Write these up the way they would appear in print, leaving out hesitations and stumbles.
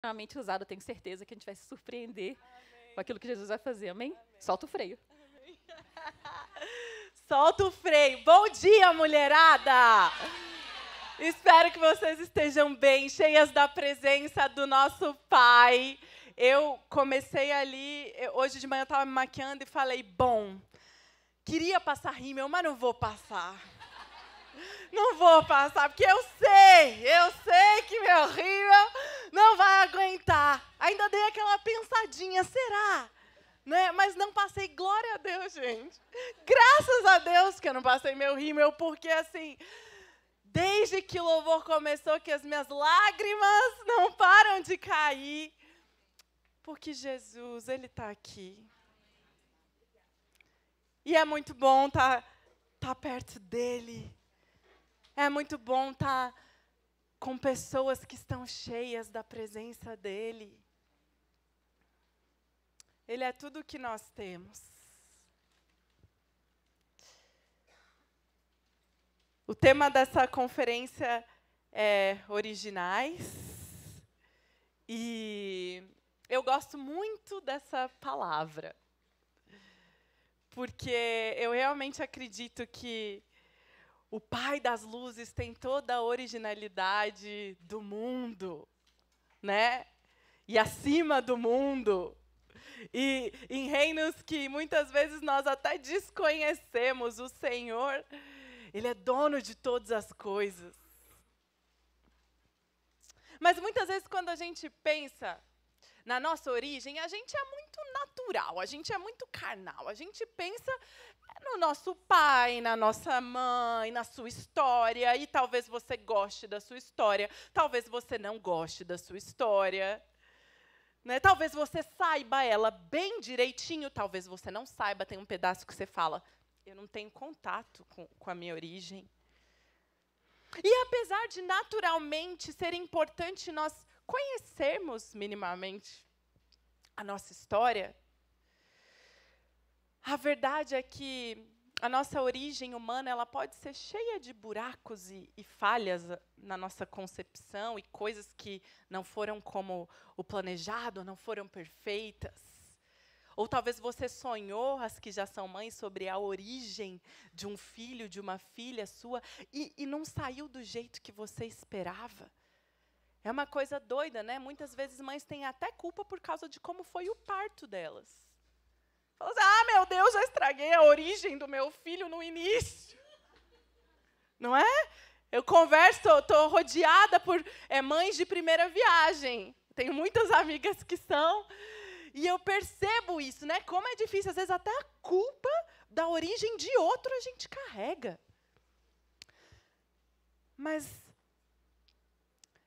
extremamente usado. Eu tenho certeza que a gente vai se surpreender com aquilo que Jesus vai fazer. Amém? Solta o freio. Solta o freio. Bom dia, mulherada! Espero que vocês estejam bem, cheias da presença do nosso Pai. Eu comecei ali, hoje de manhã eu estava me maquiando e falei, bom, queria passar rímel, mas não vou passar. Não vou passar, porque eu sei que meu rímel não vai aguentar. Ainda dei aquela pensadinha, será? Né? Mas não passei, glória a Deus, gente. Graças a Deus que eu não passei meu rímel, porque assim, desde que o louvor começou, que as minhas lágrimas não param de cair, porque Jesus, Ele está aqui. E é muito bom estar perto dEle. É muito bom estar com pessoas que estão cheias da presença dEle. Ele é tudo o que nós temos. O tema dessa conferência é originais. E eu gosto muito dessa palavra. Porque eu realmente acredito que o Pai das Luzes tem toda a originalidade do mundo, né? E acima do mundo. E em reinos que muitas vezes nós até desconhecemos, o Senhor, Ele é dono de todas as coisas. Mas muitas vezes quando a gente pensa na nossa origem, a gente é muito natural, a gente é muito carnal, a gente pensa no nosso pai, na nossa mãe, na sua história, e talvez você goste da sua história, talvez você não goste da sua história. Né? Talvez você saiba ela bem direitinho, talvez você não saiba, tem um pedaço que você fala, eu não tenho contato com a minha origem. E apesar de naturalmente ser importante nós conhecermos minimamente a nossa história, a verdade é que a nossa origem humana ela pode ser cheia de buracos e falhas na nossa concepção e coisas que não foram como o planejado, não foram perfeitas. Ou talvez você sonhou, as que já são mães, sobre a origem de um filho, de uma filha sua, e não saiu do jeito que você esperava. É uma coisa doida, né? Muitas vezes mães têm até culpa por causa de como foi o parto delas. Falam assim, meu Deus, já estraguei a origem do meu filho no início. Não é? Eu converso, estou rodeada por mães de primeira viagem. Tenho muitas amigas que são. E eu percebo isso, né? Como é difícil, às vezes até a culpa da origem de outro a gente carrega. Mas,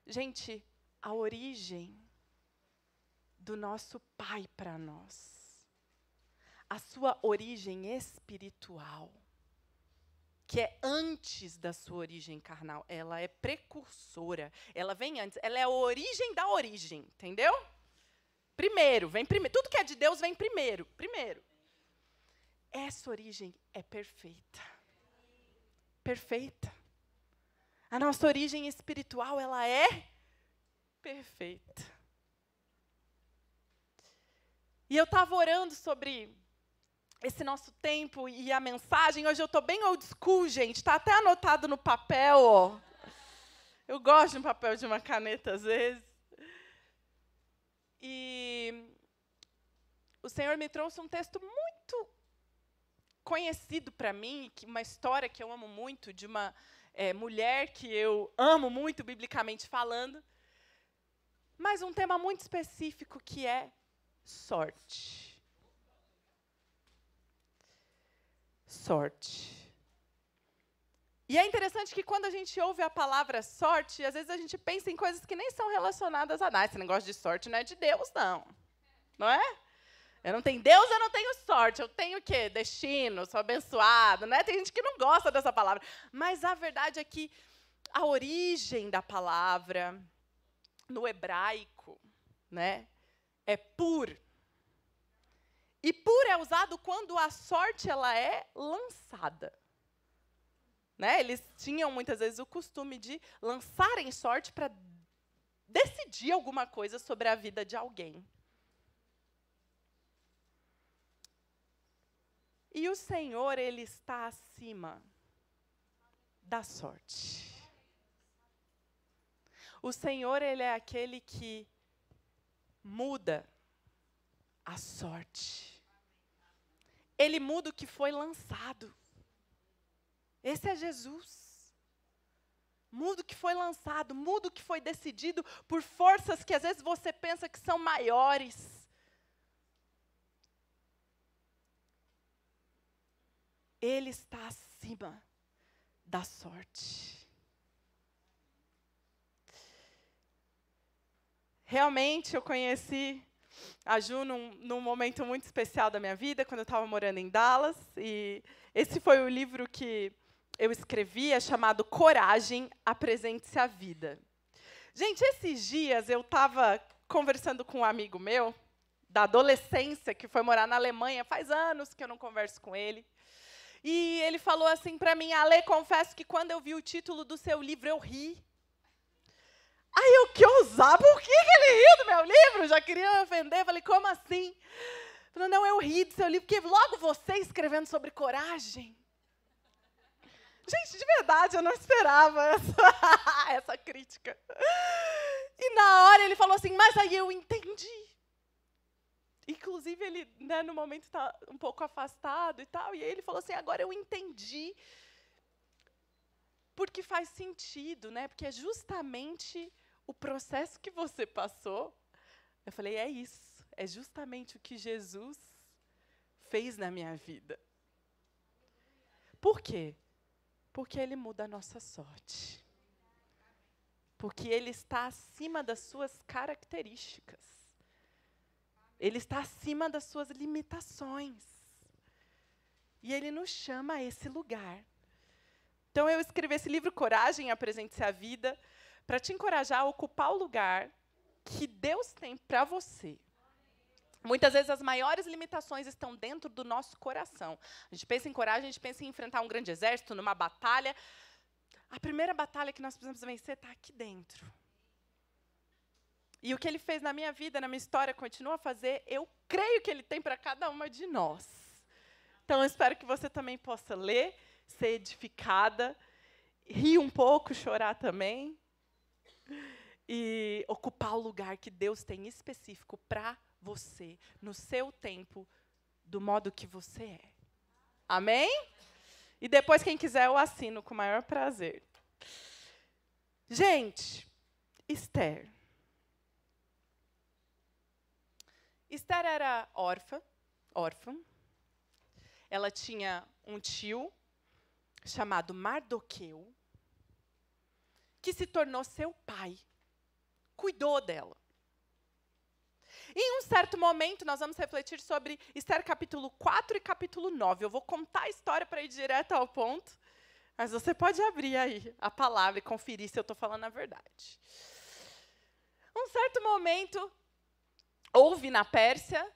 gente, a origem do nosso Pai para nós, a sua origem espiritual, que é antes da sua origem carnal, ela é precursora, ela vem antes, ela é a origem da origem, entendeu? Primeiro, vem primeiro, tudo que é de Deus vem primeiro. Essa origem é perfeita. Perfeita. A nossa origem espiritual, ela é perfeita. E eu estava orando sobre esse nosso tempo e a mensagem. Hoje eu estou bem old school, gente. Está até anotado no papel, ó. Eu gosto de um papel de uma caneta, às vezes. E o Senhor me trouxe um texto muito conhecido para mim, uma história que eu amo muito, de uma mulher que eu amo muito, biblicamente falando, mas um tema muito específico que é sorte. Sorte. E é interessante que quando a gente ouve a palavra sorte, às vezes a gente pensa em coisas que nem são relacionadas a nada. Esse negócio de sorte não é de Deus, não. Não é? Eu não tenho Deus, eu não tenho sorte. Eu tenho o quê? Destino, sou abençoado. Né? Tem gente que não gosta dessa palavra. Mas a verdade é que a origem da palavra, no hebraico, né, é pur. E pur é usado quando a sorte ela é lançada. Né? Eles tinham, muitas vezes, o costume de lançarem sorte para decidir alguma coisa sobre a vida de alguém. E o Senhor, Ele está acima da sorte. O Senhor, Ele é aquele que muda a sorte. Ele muda o que foi lançado. Esse é Jesus. Muda o que foi lançado, muda o que foi decidido por forças que às vezes você pensa que são maiores. Ele está acima da sorte. Realmente, eu conheci a Ju num momento muito especial da minha vida, quando eu estava morando em Dallas. E esse foi o livro que eu escrevi, é chamado Coragem, Apresente-se à Vida. Gente, esses dias eu estava conversando com um amigo meu, da adolescência, que foi morar na Alemanha, faz anos que eu não converso com ele. E ele falou assim para mim: Ale, confesso que quando eu vi o título do seu livro, eu ri. Aí eu, que ousar, por que ele riu do meu livro? Já queria ofender, falei, como assim? Falei, não, eu ri do seu livro, porque logo você escrevendo sobre coragem. Gente, de verdade, eu não esperava essa crítica. E na hora ele falou assim, mas aí eu entendi. Inclusive, ele, né, no momento está um pouco afastado e tal, e aí ele falou assim, agora eu entendi. Porque faz sentido, né? Porque é justamente o processo que você passou. Eu falei, é isso. É justamente o que Jesus fez na minha vida. Por quê? Porque Ele muda a nossa sorte. Porque Ele está acima das suas características. Ele está acima das suas limitações. E Ele nos chama a esse lugar. Então, eu escrevi esse livro, Coragem, Apresente-se à Vida, para te encorajar a ocupar o lugar que Deus tem para você. Muitas vezes, as maiores limitações estão dentro do nosso coração. A gente pensa em coragem, a gente pensa em enfrentar um grande exército, numa batalha. A primeira batalha que nós precisamos vencer está aqui dentro. E o que Ele fez na minha vida, na minha história, continua a fazer, eu creio que Ele tem para cada uma de nós. Então, eu espero que você também possa ler, ser edificada, rir um pouco, chorar também, e ocupar o lugar que Deus tem específico para você, no seu tempo, do modo que você é. Amém? E depois, quem quiser, eu assino com o maior prazer. Gente, Esther. Esther era órfã. Ela tinha um tio chamado Mardoqueu, que se tornou seu pai, cuidou dela. Em um certo momento, nós vamos refletir sobre Esther capítulo 4 e capítulo 9. Eu vou contar a história para ir direto ao ponto, mas você pode abrir aí a palavra e conferir se eu estou falando a verdade. Um certo momento, houve na Pérsia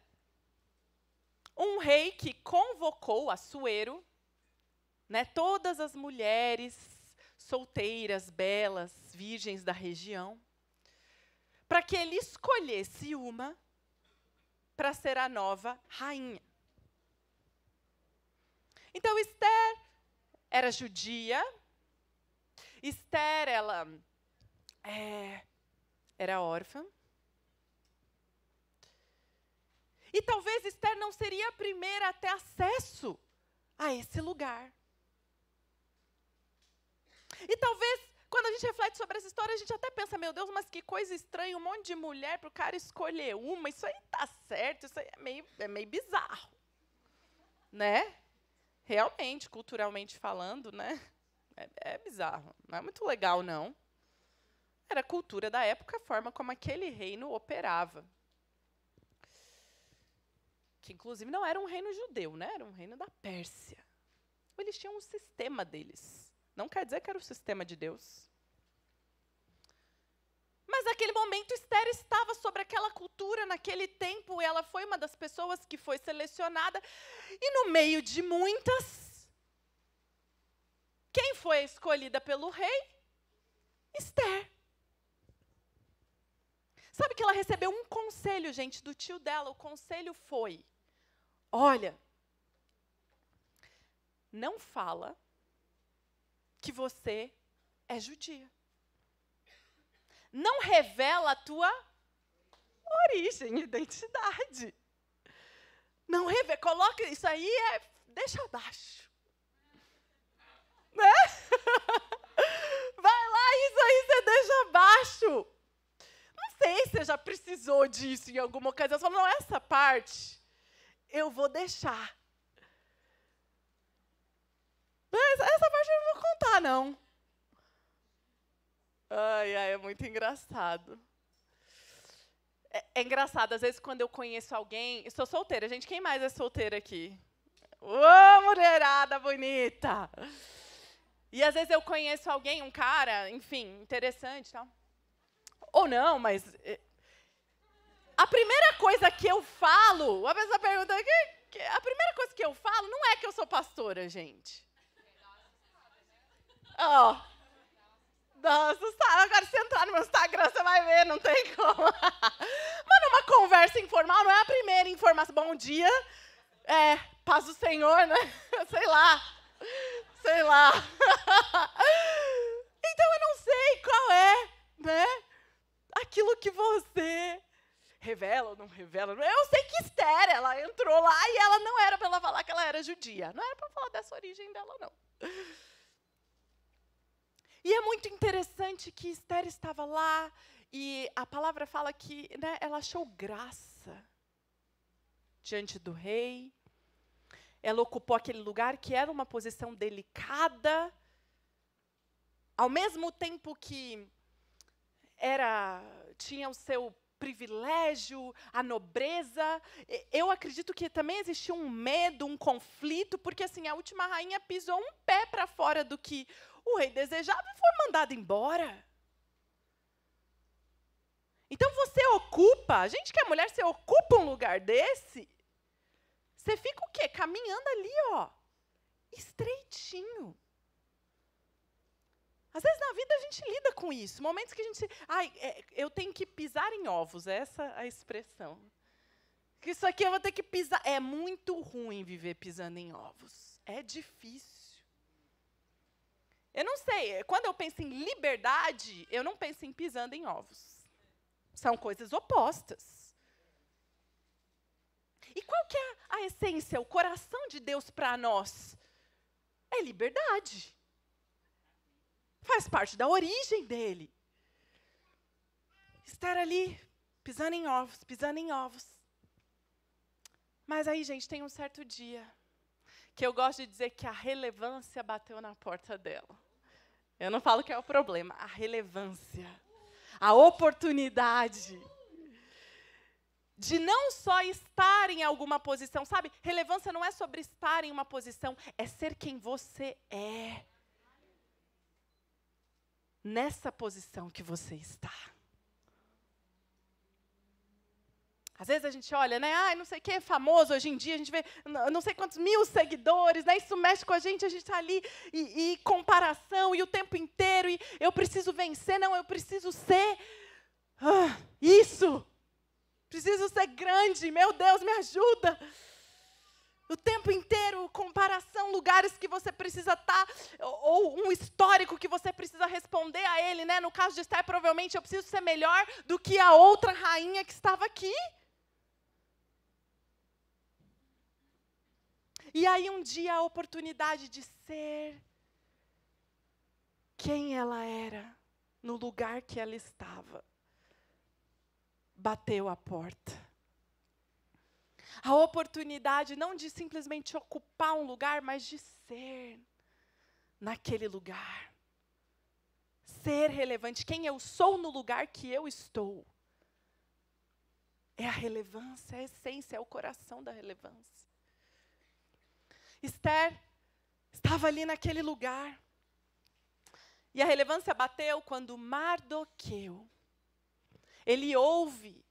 um rei que convocou Assuero, né, todas as mulheres solteiras, belas, virgens da região, para que ele escolhesse uma para ser a nova rainha. Então, Esther era judia. Esther, ela era órfã. E talvez Esther não seria a primeira a ter acesso a esse lugar. E talvez, quando a gente reflete sobre essa história, a gente até pensa, meu Deus, mas que coisa estranha, um monte de mulher para o cara escolher uma, isso aí tá certo, isso aí é meio bizarro. Né? Realmente, culturalmente falando, né? É bizarro, não é muito legal, não. Era a cultura da época, a forma como aquele reino operava. Que, inclusive, não era um reino judeu, né? Era um reino da Pérsia. Eles tinham um sistema deles. Não quer dizer que era o sistema de Deus. Mas, naquele momento, Esther estava sobre aquela cultura, naquele tempo, e ela foi uma das pessoas que foi selecionada. E, no meio de muitas, quem foi escolhida pelo rei? Esther. Sabe que ela recebeu um conselho, gente, do tio dela. O conselho foi: olha, não fala que você é judia. Não revela a tua origem, identidade. Não revela, coloca isso aí, deixa abaixo. Né? Vai lá, isso aí você deixa abaixo. Não sei se você já precisou disso em alguma ocasião. Você falou, não, essa parte eu vou deixar. Mas essa parte eu não vou contar, não. Ai, é muito engraçado. É engraçado, às vezes, quando eu conheço alguém... Eu sou solteira, gente. Quem mais é solteira aqui? Ô, mulherada bonita! E, às vezes, eu conheço alguém, um cara, enfim, interessante e tal. Ou não, mas... A primeira coisa que eu falo... A pessoa pergunta... A primeira coisa que eu falo não é que eu sou pastora, gente. Ó... Nossa, agora se entrar no meu Instagram, você vai ver, não tem como. Mas numa conversa informal, não é a primeira informação. Bom dia, paz do Senhor, né? Sei lá. Então eu não sei qual é, né? Aquilo que você revela ou não revela. Eu sei que Esther, ela entrou lá e ela não era para ela falar que ela era judia. Não era para falar dessa origem dela, não. E é muito interessante que Esther estava lá e a palavra fala que, né, ela achou graça diante do rei. Ela ocupou aquele lugar que era uma posição delicada, ao mesmo tempo que tinha o seu privilégio, a nobreza. Eu acredito que também existia um medo, um conflito, porque assim, a última rainha pisou um pé para fora do que o rei desejava e foi mandado embora. Então você ocupa, a gente que é mulher, você ocupa um lugar desse, você fica o quê? Caminhando ali, ó, estreitinho. Às vezes na vida a gente lida com isso, momentos que a gente... eu tenho que pisar em ovos, essa é a expressão. Que isso aqui eu vou ter que pisar. É muito ruim viver pisando em ovos. É difícil. Eu não sei, quando eu penso em liberdade, eu não penso em pisando em ovos. São coisas opostas. E qual que é a essência, o coração de Deus para nós? É liberdade. Faz parte da origem dele. Estar ali, pisando em ovos. Mas aí, gente, tem um certo dia que eu gosto de dizer que a relevância bateu na porta dela. Eu não falo que é o problema, a relevância, a oportunidade de não só estar em alguma posição, sabe? Relevância não é sobre estar em uma posição, é ser quem você é. Nessa posição que você está. Às vezes a gente olha, né? Não sei o que é famoso hoje em dia, a gente vê não sei quantos mil seguidores, né? Isso mexe com a gente está ali, e comparação, e o tempo inteiro, e eu preciso vencer, não, eu preciso ser isso. Preciso ser grande, meu Deus, me ajuda. O tempo inteiro, comparação, lugares que você precisa estar, ou um histórico que você precisa responder a ele, né? No caso de Esther, provavelmente eu preciso ser melhor do que a outra rainha que estava aqui. E aí um dia a oportunidade de ser quem ela era, no lugar que ela estava, bateu a porta. A oportunidade não de simplesmente ocupar um lugar, mas de ser naquele lugar. Ser relevante. Quem eu sou no lugar que eu estou. É a relevância, é a essência, é o coração da relevância. Esther estava ali naquele lugar. E a relevância bateu quando Mardoqueu, ele ouve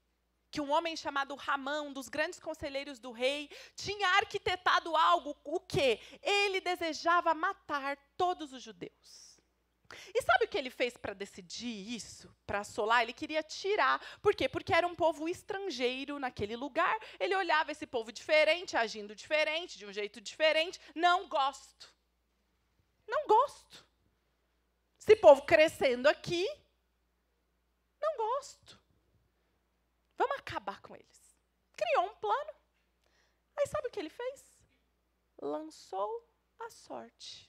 que um homem chamado Ramã, um dos grandes conselheiros do rei, tinha arquitetado algo, o quê? Ele desejava matar todos os judeus. E sabe o que ele fez para decidir isso? Para assolar? Ele queria tirar. Por quê? Porque era um povo estrangeiro naquele lugar. Ele olhava esse povo diferente, agindo diferente, de um jeito diferente. Não gosto. Não gosto. Esse povo crescendo aqui, não gosto. Vamos acabar com eles. Criou um plano. Aí sabe o que ele fez? Lançou a sorte.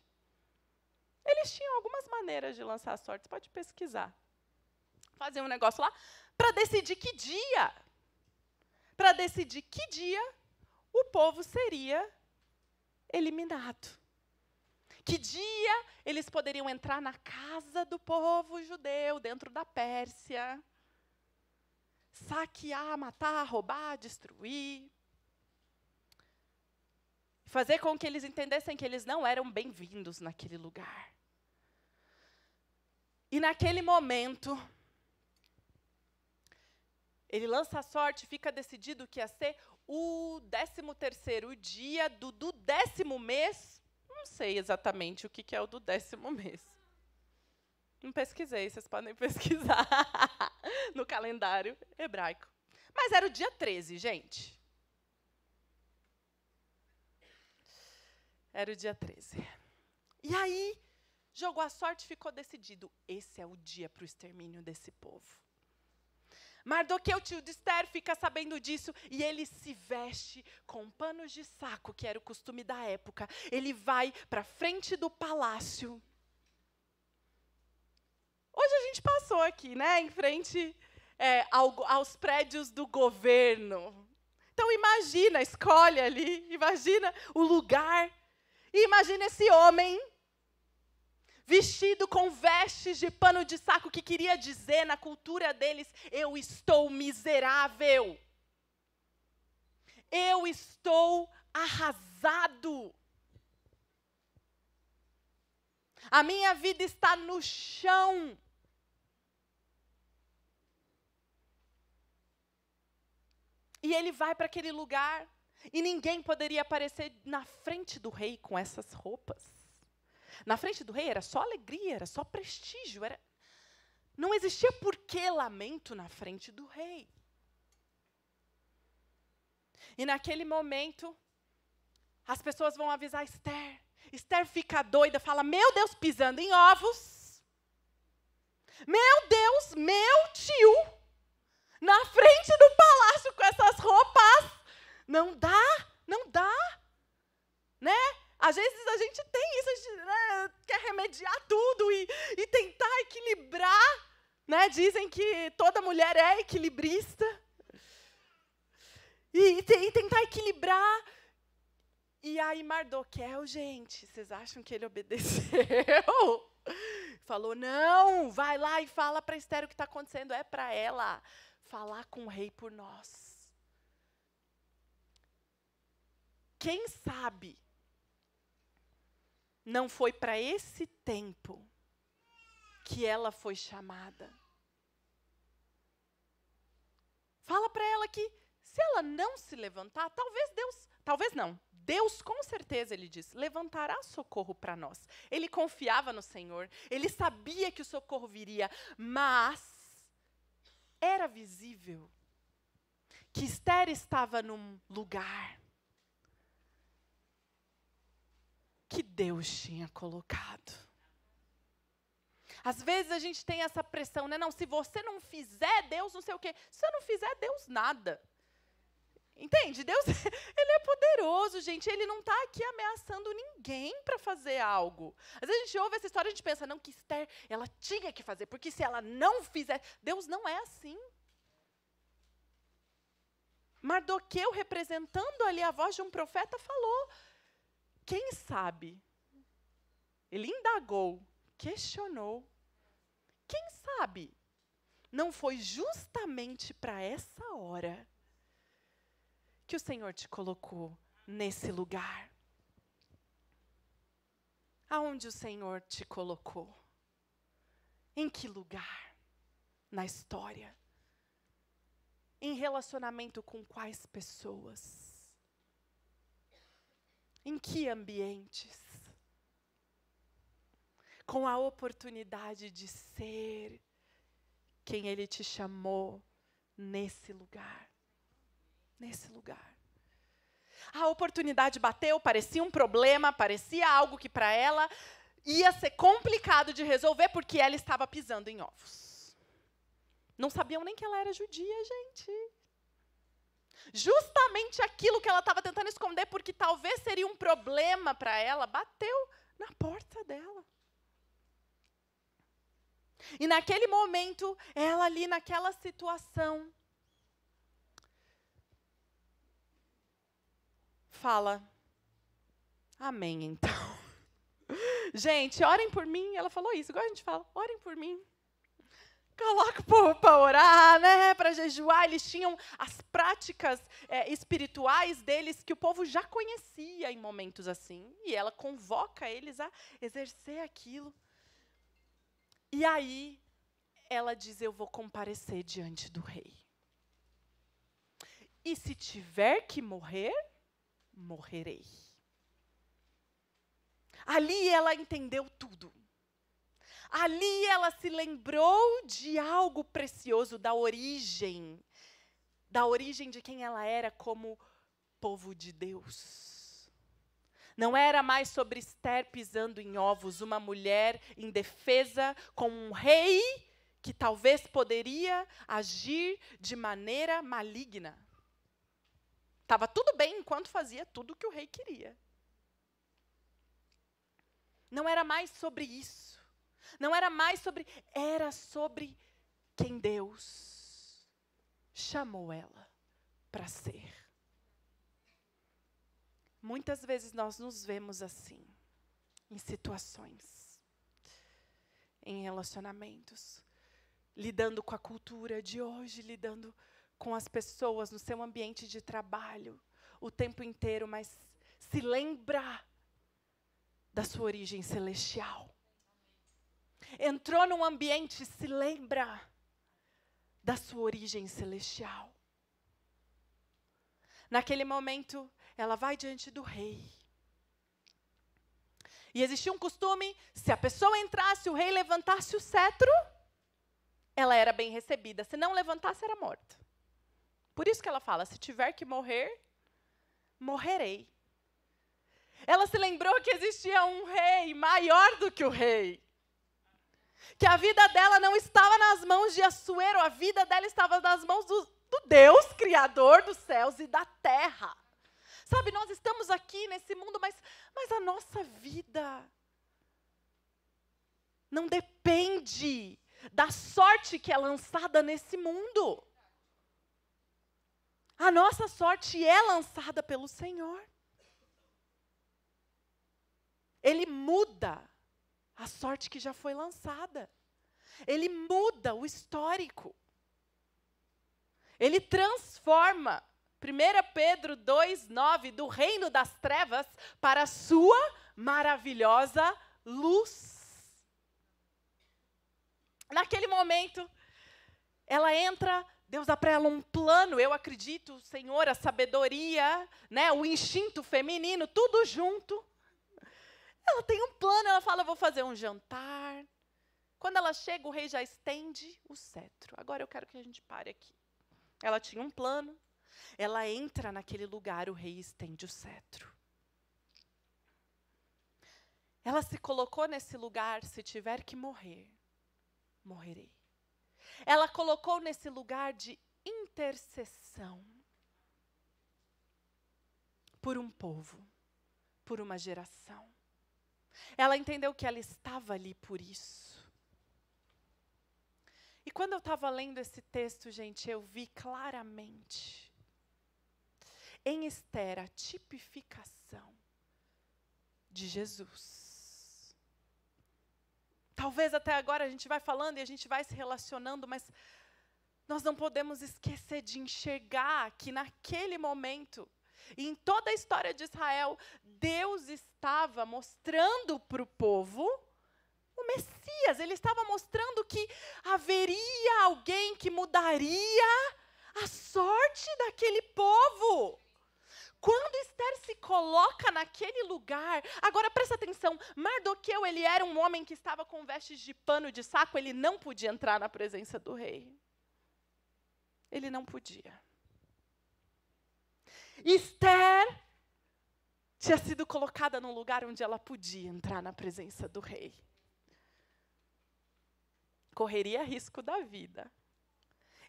Eles tinham algumas maneiras de lançar a sorte, você pode pesquisar. Fazer um negócio lá para decidir que dia. Para decidir que dia o povo seria eliminado. Que dia eles poderiam entrar na casa do povo judeu, dentro da Pérsia, saquear, matar, roubar, destruir. Fazer com que eles entendessem que eles não eram bem-vindos naquele lugar. E naquele momento, ele lança a sorte, fica decidido que ia ser o 13º dia do 10º mês. Não sei exatamente o que é o do 10º mês. Não pesquisei, vocês podem pesquisar no calendário hebraico. Mas era o dia 13, gente. Era o dia 13. E aí, jogou a sorte, ficou decidido. Esse é o dia para o extermínio desse povo. Mardoqueu, tio de Esther, fica sabendo disso e ele se veste com panos de saco, que era o costume da época. Ele vai para frente do palácio. Hoje a gente passou aqui, né, em frente aos prédios do governo. Então imagina, escolhe ali, imagina o lugar. E imagina esse homem vestido com vestes de pano de saco, que queria dizer, na cultura deles, eu estou miserável. Eu estou arrasado. A minha vida está no chão. E ele vai para aquele lugar, e ninguém poderia aparecer na frente do rei com essas roupas. Na frente do rei era só alegria, era só prestígio. Não existia por que lamento na frente do rei. E naquele momento, as pessoas vão avisar Esther. Esther fica doida, fala, meu Deus, pisando em ovos. Meu Deus, meu tio, na frente do palácio com essas roupas. Não dá, né? Às vezes a gente tem isso, a gente quer remediar tudo e tentar equilibrar. Né? Dizem que toda mulher é equilibrista. E tentar equilibrar. E aí Mardoqueu, gente, vocês acham que ele obedeceu? Falou, não, vai lá e fala para Esther o que está acontecendo. É para ela falar com o rei por nós. Quem sabe não foi para esse tempo que ela foi chamada. Fala para ela que se ela não se levantar, Deus com certeza, ele diz, levantará socorro para nós. Ele confiava no Senhor, ele sabia que o socorro viria, mas era visível que Esther estava num lugar que Deus tinha colocado. Às vezes a gente tem essa pressão, né? Não, se você não fizer, Deus não sei o quê. Se eu não fizer, Deus nada. Entende? Deus, ele é poderoso, gente. Ele não está aqui ameaçando ninguém para fazer algo. Às vezes a gente ouve essa história e a gente pensa, não, que Esther, ela tinha que fazer, porque se ela não fizer, Deus não é assim. Mardoqueu, representando ali a voz de um profeta, falou, quem sabe? Ele indagou, questionou. Quem sabe não foi justamente para essa hora que o Senhor te colocou nesse lugar? Aonde o Senhor te colocou? Em que lugar? Na história? Em relacionamento com quais pessoas? Em que ambientes? com a oportunidade de ser quem Ele te chamou nesse lugar. Nesse lugar. A oportunidade bateu, parecia um problema, parecia algo que para ela ia ser complicado de resolver, porque ela estava pisando em ovos. Não sabiam nem que ela era judia, gente. Justamente aquilo que ela estava tentando esconder, porque talvez seria um problema para ela, bateu na porta dela. E naquele momento, ela ali naquela situação, fala, amém então. Gente, orem por mim. Ela falou isso, igual a gente fala, orem por mim. Coloca o povo para orar, né, para jejuar. Eles tinham as práticas espirituais deles que o povo já conhecia em momentos assim. E ela convoca eles a exercer aquilo. E aí, ela diz, eu vou comparecer diante do rei. E se tiver que morrer, morrerei. Ali ela entendeu tudo. Ali ela se lembrou de algo precioso, da origem de quem ela era como povo de Deus. Não era mais sobre Esther pisando em ovos, uma mulher indefesa com um rei que talvez poderia agir de maneira maligna. Estava tudo bem enquanto fazia tudo o que o rei queria. Não era mais sobre isso. Não era mais sobre, era sobre quem Deus chamou ela para ser. Muitas vezes nós nos vemos assim, em situações, em relacionamentos, lidando com a cultura de hoje, lidando com as pessoas no seu ambiente de trabalho, o tempo inteiro, mas se lembra da sua origem celestial. Entrou num ambiente, se lembra da sua origem celestial. Naquele momento, ela vai diante do rei. E existia um costume, se a pessoa entrasse, o rei levantasse o cetro, ela era bem recebida. Se não levantasse, era morta. Por isso que ela fala, se tiver que morrer, morrerei. Ela se lembrou que existia um rei maior do que o rei. Que a vida dela não estava nas mãos de Assuero, a vida dela estava nas mãos do Deus, Criador dos céus e da terra. Sabe, nós estamos aqui nesse mundo, mas a nossa vida não depende da sorte que é lançada nesse mundo. A nossa sorte é lançada pelo Senhor. Ele muda a sorte que já foi lançada. Ele muda o histórico. Ele transforma, 1 Pedro 2:9, do reino das trevas para a sua maravilhosa luz. Naquele momento, ela entra, Deus dá para ela um plano, eu acredito, Senhor, a sabedoria, né, o instinto feminino, tudo junto. Ela tem um plano, ela fala, vou fazer um jantar. Quando ela chega, o rei já estende o cetro. Agora eu quero que a gente pare aqui. Ela tinha um plano, ela entra naquele lugar, o rei estende o cetro. Ela se colocou nesse lugar, se tiver que morrer, morrerei. Ela colocou nesse lugar de intercessão por um povo, por uma geração. Ela entendeu que ela estava ali por isso. E quando eu estava lendo esse texto, gente, eu vi claramente em Esther a tipificação de Jesus. Talvez até agora a gente vai falando e a gente vai se relacionando, mas nós não podemos esquecer de enxergar que naquele momento, e em toda a história de Israel, Deus estava mostrando para o povo o Messias. Ele estava mostrando que haveria alguém que mudaria a sorte daquele povo. Quando Esther se coloca naquele lugar, agora presta atenção, Mardoqueu, ele era um homem que estava com vestes de pano de saco, ele não podia entrar na presença do rei. Ele não podia. Esther tinha sido colocada num lugar onde ela podia entrar na presença do rei. Correria risco da vida.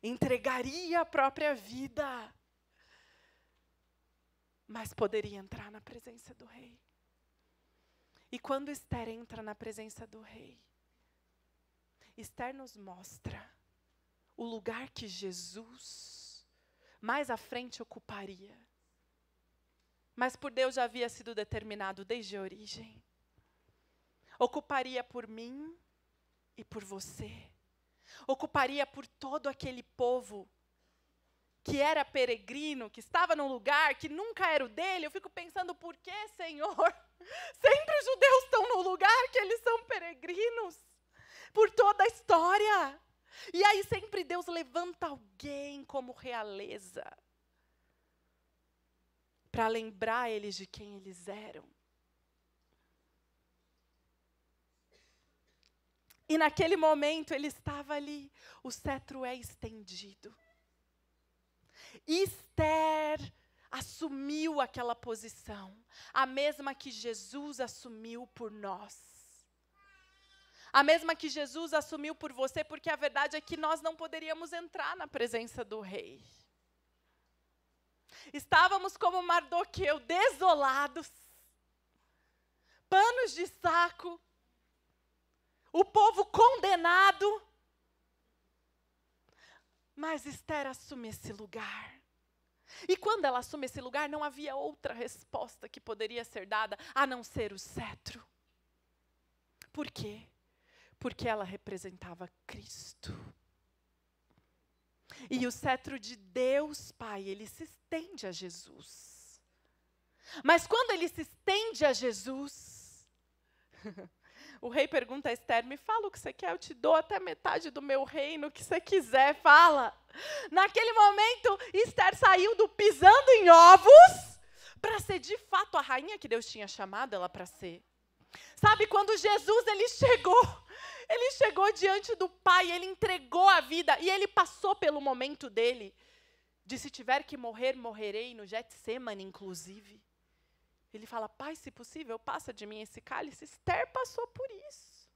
Entregaria a própria vida. Mas poderia entrar na presença do rei. E quando Esther entra na presença do rei, Esther nos mostra o lugar que Jesus mais à frente ocuparia. Mas por Deus já havia sido determinado desde a origem. Ocuparia por mim e por você. Ocuparia por todo aquele povo que era peregrino, que estava num lugar que nunca era o dele. Eu fico pensando, por que, Senhor? Sempre os judeus estão no lugar que eles são peregrinos. Por toda a história. E aí sempre Deus levanta alguém como realeza. Para lembrar eles de quem eles eram. E naquele momento ele estava ali, o cetro é estendido. Esther assumiu aquela posição, a mesma que Jesus assumiu por nós. A mesma que Jesus assumiu por você, porque a verdade é que nós não poderíamos entrar na presença do rei. Estávamos como Mardoqueu, desolados, panos de saco, o povo condenado. Mas Esther assume esse lugar. E quando ela assume esse lugar, não havia outra resposta que poderia ser dada, a não ser o cetro. Por quê? Porque ela representava Cristo. E o cetro de Deus, Pai, ele se estende a Jesus. Mas quando ele se estende a Jesus, o rei pergunta a Esther, me fala o que você quer, eu te dou até metade do meu reino, o que você quiser, fala. Naquele momento, Esther saiu do pisando em ovos para ser de fato a rainha que Deus tinha chamado ela para ser. Sabe, quando Jesus ele chegou diante do Pai, ele entregou a vida e ele passou pelo momento dele, de se tiver que morrer, morrerei, no Getsêmani, inclusive. Ele fala, Pai, se possível, passa de mim esse cálice. Esther passou por isso.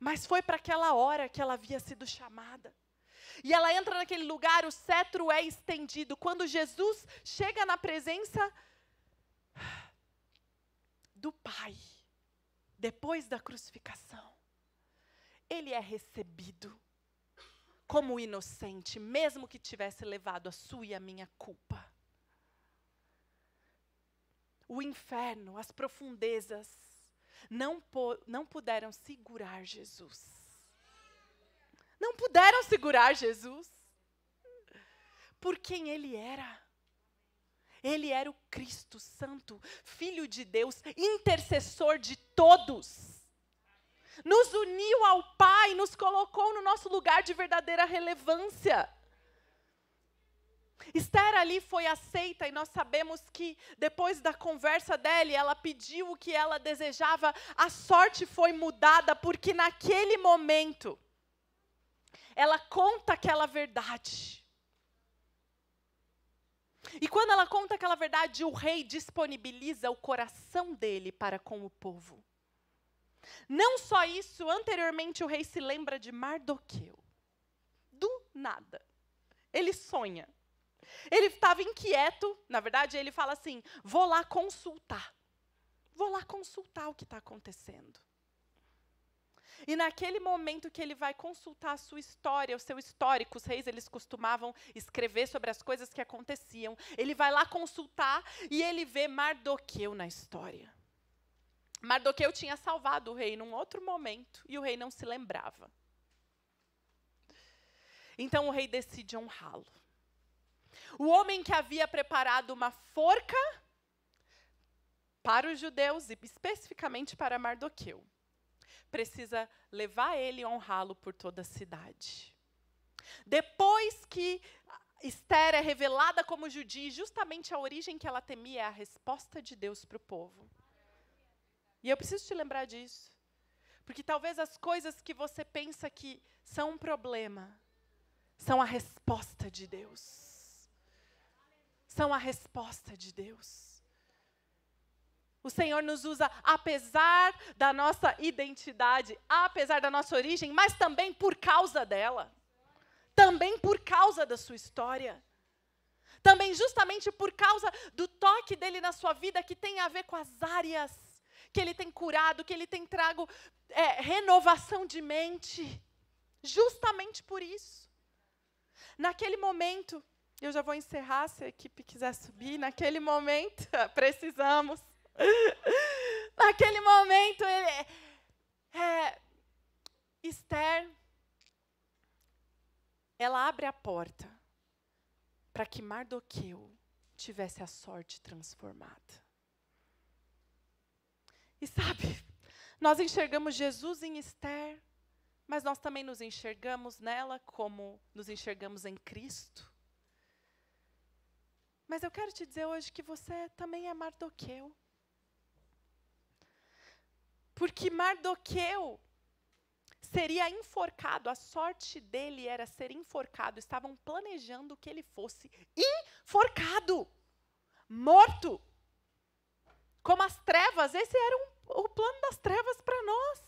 Mas foi para aquela hora que ela havia sido chamada. E ela entra naquele lugar, o cetro é estendido. Quando Jesus chega na presença do Pai, depois da crucificação, ele é recebido como inocente, mesmo que tivesse levado a sua e a minha culpa. O inferno, as profundezas, não puderam segurar Jesus. Não puderam segurar Jesus. Por quem ele era. Ele era o Cristo Santo, Filho de Deus, intercessor de todos. Nos uniu ao Pai, nos colocou no nosso lugar de verdadeira relevância. Esther ali foi aceita e nós sabemos que depois da conversa dela, ela pediu o que ela desejava, a sorte foi mudada, porque naquele momento, ela conta aquela verdade. E quando ela conta aquela verdade, o rei disponibiliza o coração dele para com o povo. Não só isso, anteriormente o rei se lembra de Mardoqueu. Do nada. Ele sonha. Ele estava inquieto, na verdade ele fala assim, vou lá consultar o que está acontecendo. E naquele momento que ele vai consultar a sua história, o seu histórico, os reis eles costumavam escrever sobre as coisas que aconteciam, ele vai lá consultar e ele vê Mardoqueu na história. Mardoqueu tinha salvado o rei num outro momento e o rei não se lembrava. Então o rei decide honrá-lo. O homem que havia preparado uma forca para os judeus, e especificamente para Mardoqueu, precisa levar ele e honrá-lo por toda a cidade. Depois que Esther é revelada como judia, e justamente a origem que ela temia é a resposta de Deus para o povo. E eu preciso te lembrar disso. Porque talvez as coisas que você pensa que são um problema, são a resposta de Deus. São a resposta de Deus. O Senhor nos usa apesar da nossa identidade, apesar da nossa origem, mas também por causa dela. Também por causa da sua história. Também justamente por causa do toque dele na sua vida, que tem a ver com as áreas que ele tem curado, que ele tem trago renovação de mente. Justamente por isso. Naquele momento, eu já vou encerrar, se a equipe quiser subir, naquele momento, precisamos. Naquele momento, Esther, ela abre a porta para que Mardoqueu tivesse a sorte transformada. E sabe, nós enxergamos Jesus em Esther, mas nós também nos enxergamos nela como nos enxergamos em Cristo. Mas eu quero te dizer hoje que você também é Mardoqueu. Porque Mardoqueu seria enforcado, a sorte dele era ser enforcado. Estavam planejando que ele fosse enforcado, morto. Como as trevas, esse era o plano das trevas para nós.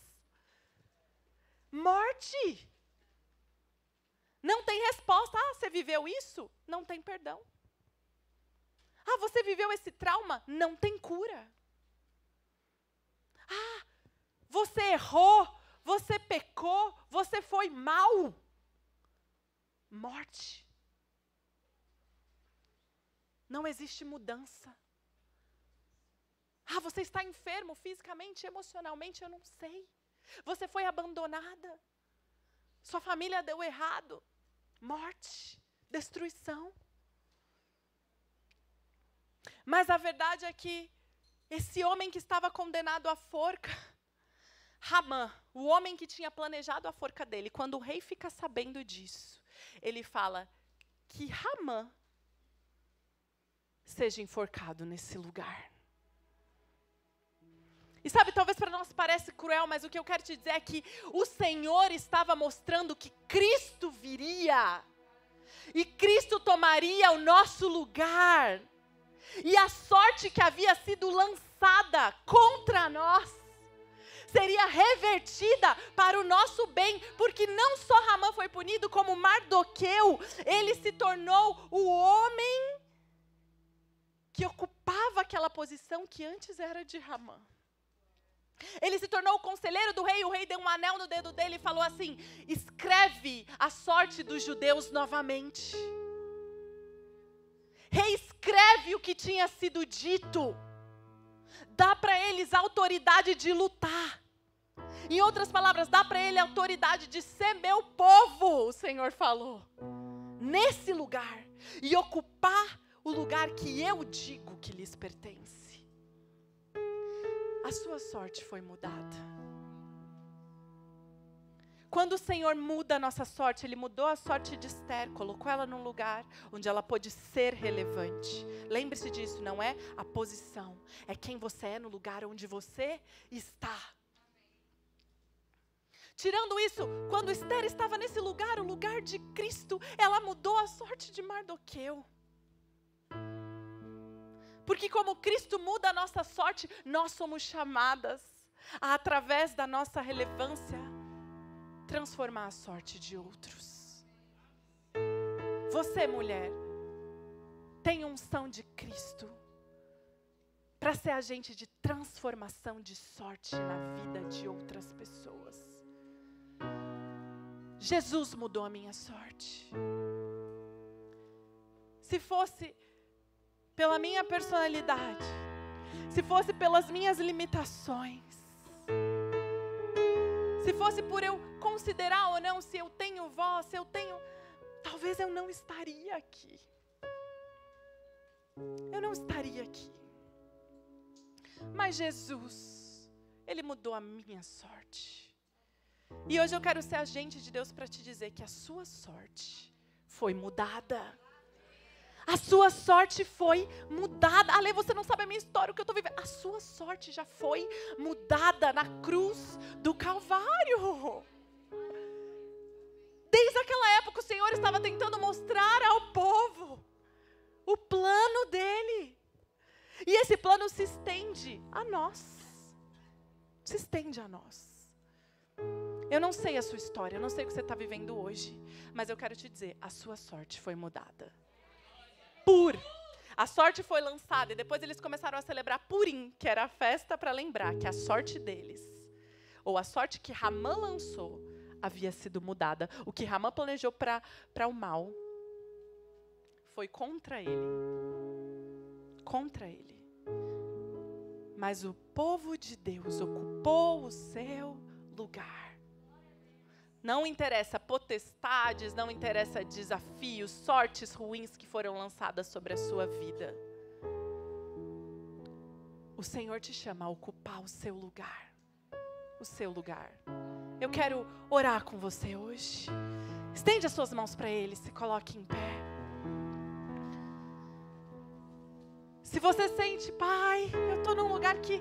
Morte. Não tem resposta. Ah, você viveu isso? Não tem perdão. Ah, você viveu esse trauma? Não tem cura. Ah, você errou, você pecou, você foi mal. Morte. Não existe mudança. Ah, você está enfermo fisicamente, emocionalmente, eu não sei. Você foi abandonada. Sua família deu errado. Morte, destruição. Mas a verdade é que esse homem que estava condenado à forca, Ramã, o homem que tinha planejado a forca dele, quando o rei fica sabendo disso, ele fala que Ramã seja enforcado nesse lugar. E sabe, talvez para nós pareça cruel, mas o que eu quero te dizer é que o Senhor estava mostrando que Cristo viria. E Cristo tomaria o nosso lugar. E a sorte que havia sido lançada contra nós seria revertida para o nosso bem, porque não só Ramã foi punido, como Mardoqueu, ele se tornou o homem que ocupava aquela posição que antes era de Ramã. Ele se tornou o conselheiro do rei, o rei deu um anel no dedo dele e falou assim: escreve a sorte dos judeus novamente. Reescreve o que tinha sido dito. Dá para eles a autoridade de lutar. Em outras palavras, dá para ele a autoridade de ser meu povo, o Senhor falou. Nesse lugar. E ocupar o lugar que eu digo que lhes pertence. A sua sorte foi mudada. Quando o Senhor muda a nossa sorte, Ele mudou a sorte de Esther, colocou ela num lugar onde ela pôde ser relevante. Lembre-se disso, não é a posição, é quem você é no lugar onde você está. Tirando isso, quando Esther estava nesse lugar, o lugar de Cristo, ela mudou a sorte de Mardoqueu. Porque como Cristo muda a nossa sorte, nós somos chamadas a, através da nossa relevância, transformar a sorte de outros. Você, mulher, tem unção de Cristo para ser agente de transformação de sorte na vida de outras pessoas. Jesus mudou a minha sorte. Se fosse pela minha personalidade, se fosse pelas minhas limitações, se fosse por eu considerar ou não se eu tenho voz, se eu tenho, talvez eu não estaria aqui. Eu não estaria aqui. Mas Jesus, Ele mudou a minha sorte. E hoje eu quero ser agente de Deus para te dizer que a sua sorte foi mudada. A sua sorte foi mudada. Ale, você não sabe a minha história, o que eu estou vivendo. A sua sorte já foi mudada na cruz do Calvário. Desde aquela época o Senhor estava tentando mostrar ao povo o plano dele. E esse plano se estende a nós. Se estende a nós. Eu não sei a sua história, eu não sei o que você está vivendo hoje, mas eu quero te dizer, a sua sorte foi mudada. A sorte foi lançada e depois eles começaram a celebrar Purim, que era a festa para lembrar que a sorte deles, ou a sorte que Ramã lançou, havia sido mudada. O que Ramã planejou para o mal foi contra ele. Contra ele. Mas o povo de Deus ocupou o seu lugar. Não interessa potestades, não interessa desafios, sortes ruins que foram lançadas sobre a sua vida. O Senhor te chama a ocupar o seu lugar. O seu lugar. Eu quero orar com você hoje. Estende as suas mãos para Ele, se coloque em pé. Se você sente, Pai, eu estou num lugar que